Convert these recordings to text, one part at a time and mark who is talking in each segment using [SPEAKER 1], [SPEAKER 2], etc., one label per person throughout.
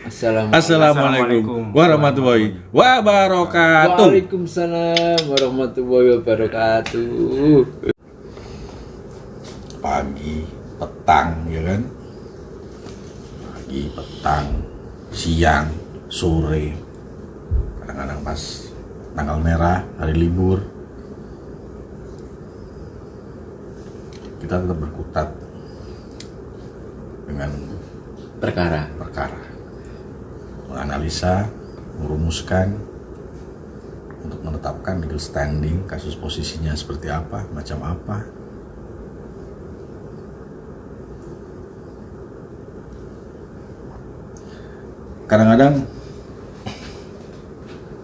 [SPEAKER 1] Assalamualaikum warahmatullahi wabarakatuh.
[SPEAKER 2] Waalaikumsalam warahmatullahi wabarakatuh.
[SPEAKER 1] Pagi, petang, ya kan? Pagi, petang, siang, sore. Kadang-kadang pas tanggal merah, hari libur, kita tetap berkutat dengan perkara, menganalisa, merumuskan untuk menetapkan legal standing, kasus posisinya seperti apa, macam apa. Kadang-kadang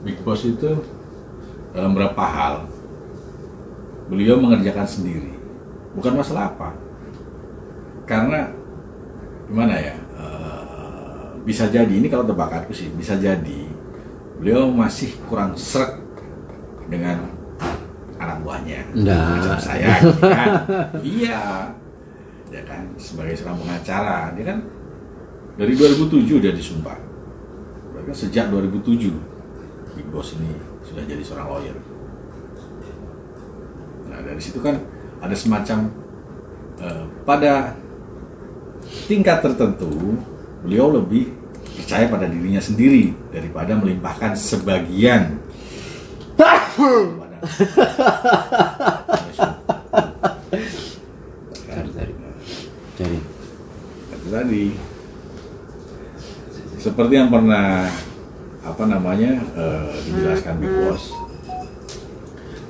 [SPEAKER 1] Big Boss itu dalam beberapa hal beliau mengerjakan sendiri, bukan masalah apa, karena gimana ya, bisa jadi, ini kalau tebak aku sih, bisa jadi beliau masih kurang sreg dengan anak buahnya, macam saya, kan? Iya, ya kan, sebagai seorang pengacara, dia kan dari 2007 dia disumpah, berarti sejak 2007 Big Boss ini sudah jadi seorang lawyer. Nah dari situ kan ada semacam pada tingkat tertentu beliau lebih percaya pada dirinya sendiri daripada melimpahkan sebagian
[SPEAKER 2] Cari.
[SPEAKER 1] Itu tadi seperti yang pernah dijelaskan Big Boss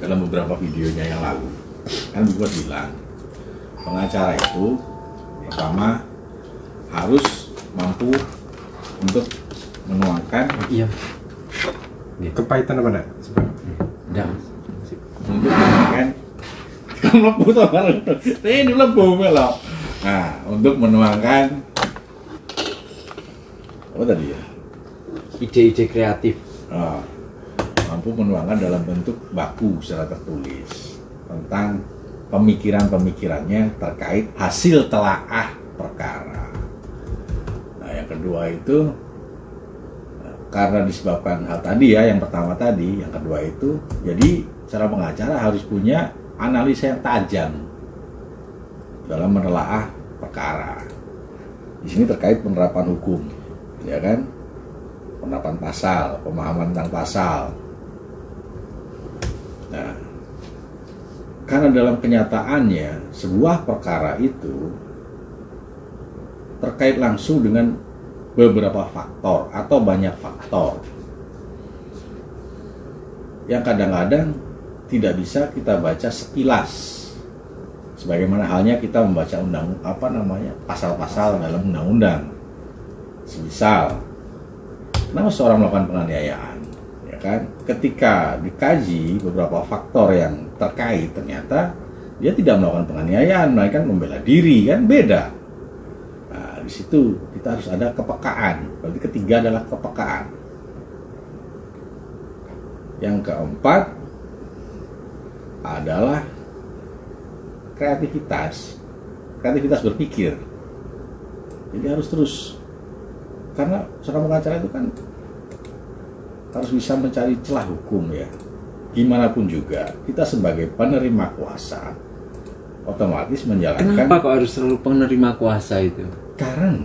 [SPEAKER 1] dalam beberapa videonya yang lalu. Kan Big Boss bilang pengacara itu pertama harus mampu untuk menuangkan
[SPEAKER 3] kepahitan apa enggak?
[SPEAKER 1] Untuk menuangkan ini lembu melok. Nah, untuk menuangkan apa tadi ya?
[SPEAKER 2] Ide-ide kreatif.
[SPEAKER 1] Mampu menuangkan dalam bentuk baku secara tertulis tentang pemikiran-pemikirannya terkait hasil telaah perkara. Nah, yang kedua itu karena disebabkan hal tadi ya, yang pertama tadi, yang kedua itu, jadi seorang pengacara harus punya analisa yang tajam dalam menelaah perkara. Di sini terkait penerapan hukum, ya kan? Penerapan pasal, pemahaman tentang pasal. Nah, karena dalam kenyataannya sebuah perkara itu terkait langsung dengan beberapa faktor atau banyak faktor yang kadang-kadang tidak bisa kita baca sekilas, sebagaimana halnya kita membaca pasal-pasal dalam undang-undang. Semisal, kenapa seorang melakukan penganiayaan, ya kan? Ketika dikaji beberapa faktor yang terkait, ternyata dia tidak melakukan penganiayaan, melainkan membela diri, kan beda. Nah, di situ kita harus ada kepekaan. Berarti ketiga adalah kepekaan. Yang keempat adalah kreativitas berpikir. Jadi harus terus, karena seorang pengacara itu kan harus bisa mencari celah hukum ya. Gimana pun juga kita sebagai penerima kuasa otomatis menjalankan.
[SPEAKER 2] Kenapa kok harus selalu penerima kuasa itu?
[SPEAKER 1] Karena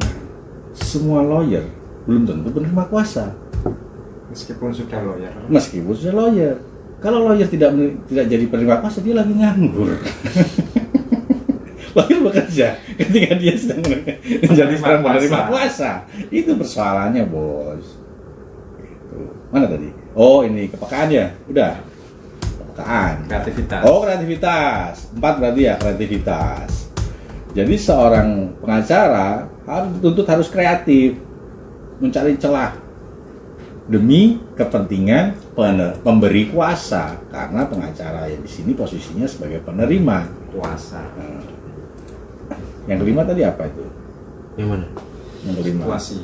[SPEAKER 1] semua lawyer belum tentu penerima kuasa.
[SPEAKER 3] Meskipun sudah lawyer. Kalau lawyer tidak jadi penerima kuasa, dia lagi nganggur. Lawyer bekerja ketika dia sedang menjadi seorang penerima kuasa. Itu persoalannya, bos. Gitu. Mana tadi? Oh, ini kepekaan ya? Udah. Kepekaan. Kreativitas.
[SPEAKER 1] Oh, kreativitas. 4 berarti ya, kreativitas. Jadi seorang pengacara harus kreatif, mencari celah demi kepentingan pemberi kuasa, karena pengacara yang di sini posisinya sebagai penerima
[SPEAKER 3] Kuasa.
[SPEAKER 1] Yang kelima tadi apa itu?
[SPEAKER 2] Yang mana?
[SPEAKER 1] Yang kelima.
[SPEAKER 3] Situasi.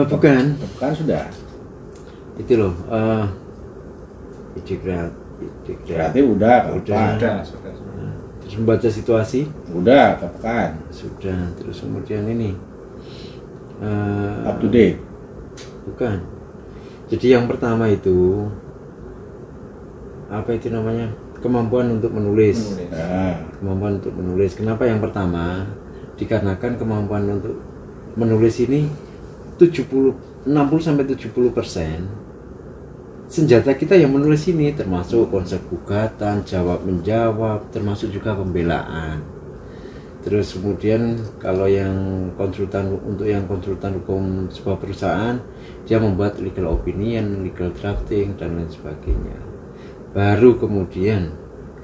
[SPEAKER 2] Bukan.
[SPEAKER 1] Kan sudah.
[SPEAKER 2] Itu loh. Ide
[SPEAKER 1] Kreatif udah.
[SPEAKER 3] Sudah.
[SPEAKER 2] Terus membaca situasi.
[SPEAKER 1] Udah, kepekaan.
[SPEAKER 2] Sudah. Terus kemudian ini
[SPEAKER 3] Up to date.
[SPEAKER 2] Bukan. Jadi yang pertama itu apa itu namanya? Kemampuan untuk menulis.
[SPEAKER 3] Nah,
[SPEAKER 2] Kemampuan untuk menulis. Kenapa yang pertama? Dikarenakan kemampuan untuk menulis ini 60 sampai 70% senjata kita yang menulis ini, termasuk konsep gugatan, jawab menjawab, termasuk juga pembelaan. Terus kemudian kalau yang konsultan, untuk yang konsultan hukum sebuah perusahaan, dia membuat legal opinion, legal drafting dan lain sebagainya. Baru kemudian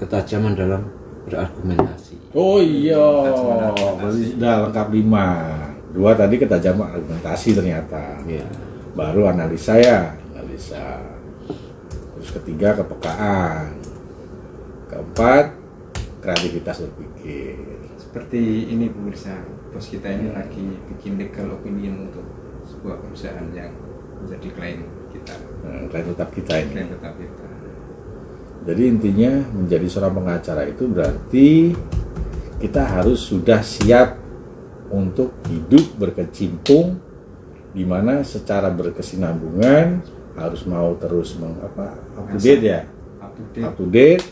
[SPEAKER 2] ketajaman dalam berargumentasi.
[SPEAKER 3] oh iya, berarti sudah lengkap 5. 2 tadi ketajaman argumentasi ternyata.
[SPEAKER 2] Ya.
[SPEAKER 3] Baru analisa ya, analisa. Terus ketiga kepekaan. Keempat kreativitas berpikir.
[SPEAKER 4] Seperti ini pemirsa, bos kita ini lagi bikin legal opinion untuk sebuah perusahaan yang menjadi klien kita.
[SPEAKER 3] Nah, klien tetap kita ini.
[SPEAKER 4] Klien tetap kita.
[SPEAKER 3] Jadi intinya menjadi seorang pengacara itu berarti kita harus sudah siap untuk hidup berkecimpung, di mana secara berkesinambungan harus mau terus up to date ya, up to date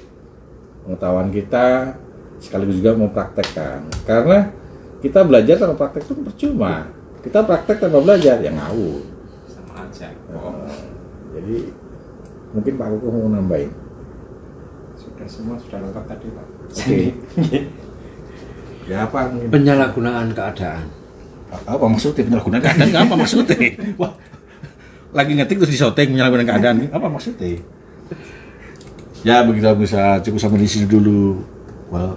[SPEAKER 3] pengetahuan kita, sekaligus juga mempraktekkan. Karena kita belajar tanpa praktek itu percuma. Kita praktek tanpa belajar ya ngawur.
[SPEAKER 4] Sama aja.
[SPEAKER 3] Jadi mungkin Pak Kukuh mau nambahin.
[SPEAKER 4] Semua sudah lengkap tadi Pak.
[SPEAKER 3] Oke. Ya apa mungkin?
[SPEAKER 2] Penyalahgunaan keadaan.
[SPEAKER 1] Apa maksudnya penyalahgunaan keadaan? Apa maksudnya? Wah, lagi ngetik terus disoteng penyalahgunaan keadaan. Apa maksudnya? Ya begitu bisa cukup sampai di sini dulu. Well,